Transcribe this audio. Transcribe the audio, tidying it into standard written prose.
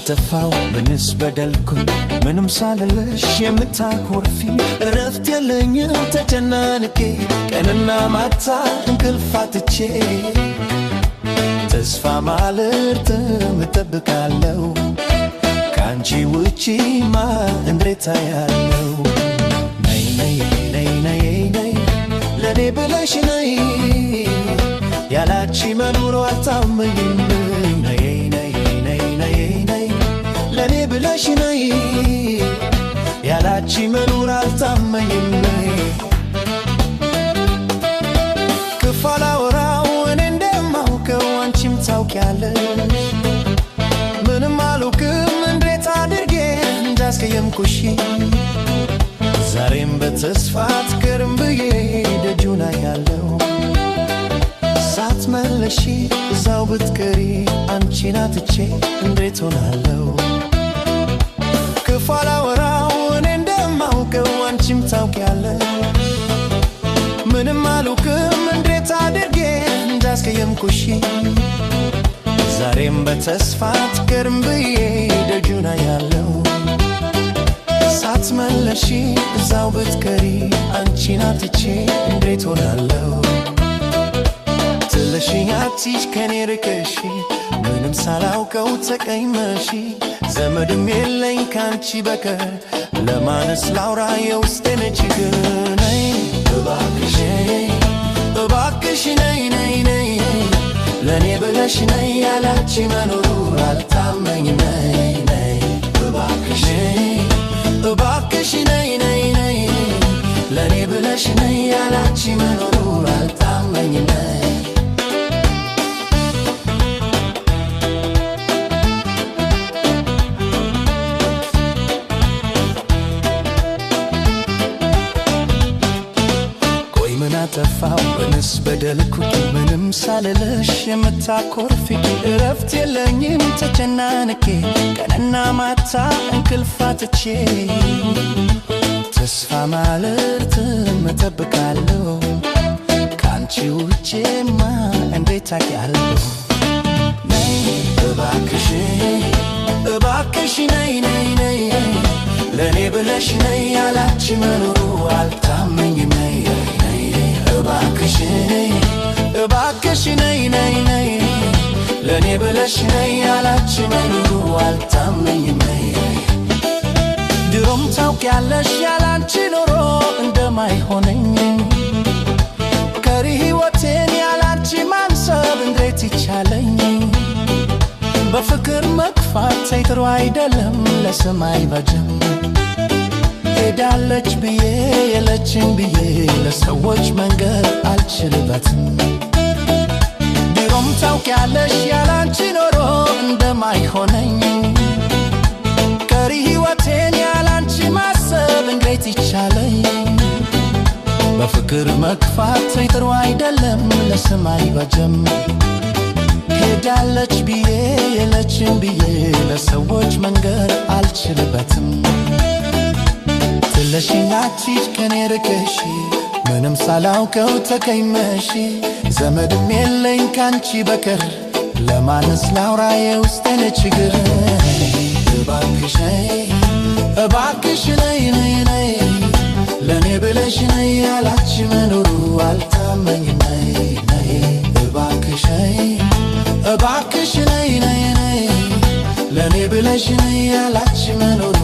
አጠፋው ምንስ በደልኩኝ ምንም ሳልልሽ የምታኮርፊ እረፍት የለኝም ተጨናንቄ ቀንና ማታ እንቅልፍ አጥቼ ተስፋ ማልርትም እጠብቃለሁ ካንቺ ውጪማ እንዴት አያለሁ ነይ ነይ ነይ ነይ ነይ ለኔ ብለሽ ነይ ያላንቺ መኖር አልታመኝም ነይ ነይ ነይ ነይ ነይ ለኔ ብለሽ ነይ ያላንቺ መኖር አልታመኝም ክፉ አላወራው እኔ እንደማውቀው አንቺም ታውቂያለሽ ምንም አልውቅም እንዴት አድርጌ እንዳስቀየምኩሽ ዛሬም በተስፋ አትቀርም ብዬ ደጁን አያለሁ ሳትመለሺ እዛው ብትቀሪ አንቺን አጥቼ እንዴት ሆናለሁ ክፉ አላወራው እኔ እንደማውቀው አንቺም ታውቂያለሽ ምንም አልውቅም እንዴት አድርጌ እንዳስቀየምኩሽ ዛሬም በተስፋ አትቀርም ብዬ ደጁን አያለሁ ሳትመለሺ እዛው ብትቀሪ አንቺን አጥቼ እንዴት ሆናለሁ ትለሽኝ አትሂጂ ከኔ ርቀሽ ምንም ሳላውቀው ተቀይመሽ ዘመድም የለኝ ካንቺ በቀር ለማንስ ላውራ የውስጤን ችግር ነይ እባክሽ እባክሽ ነይ ነይ ነይ ለኔ ብለሽ ነይ ያላንቺ መኖሩ አልታመኝም ነይ ነይ እባክሽ እባክሽ ነይ ነይ ነይ ለኔ ብለሽ ነይ ያላንቺ መኖሩ አልታመኝም ነይ አጠፋው ምንስ በደልኩኝ ምንም ሳልልሽ የምታኮርፊ እረፍት የለኝም ተጨናንቄ ቀንና ማታ እንቅልፍ አጥቼ ተስፋ ማልርትም እጠብቃለሁ ካንቺ ውጪማ እንዴት አውቃለሁ ነይ እባክሽ እባክሽ ነይ ነይ ነይ ለኔ ብለሽ ነይ ያላንቺ መኖሩ አልታመኝም ነይ እባክሽ እባክሽ ነይ ነይ ነይ ለኔ ብለሽ ነይ ያላንቺ መኖሩ አልታመኝም ነይ ድሮም ታውቂያለሽ ያላንቺ ኖሮ እንደማይሆነኝ ቀሪ ሕይወቴን ያላንቺ ማንሰብ እንዴት ይቻለኝ በፍቅር መግፋት ጥሩ አይደለም ለሰማይ ባጀም ሄዳለች ብዬ የለችም ብዬ ለሰዎች መንገር አልችልበትም ድሮም ታውቂያለሽ ያላንቺ ኖሮ እንደማይሆነኝ ቀሪ ሕይወቴን ያላንቺ ማሰብ እንዴት ይቻለኝ በፍቅር መግፋት ጥሩ አይደለም ለሰማይ ባጀም ሄዳለች ብዬ የለችም ብዬ ለሰዎች መንገር አልችልበትም ትለሽኝ አትሂጂ ከኔ ርቀሽ ምንም ሳላውቀው ተቀይመሽ ዘመድም የለኝ ካንቺ በቀር ለማንስ ላውራ የውስጤን ችግር እባክሽ እባክሽ ነይ ነይ ነይ ለኔ ብለሽ ነይ ያላንቺ መኖሩ አልታመኝም ነይ ነይ እባክሽ እባክሽ ነይ ነይ ነይ ለኔ ብለሽ ነይ ያላንቺ መኖሩ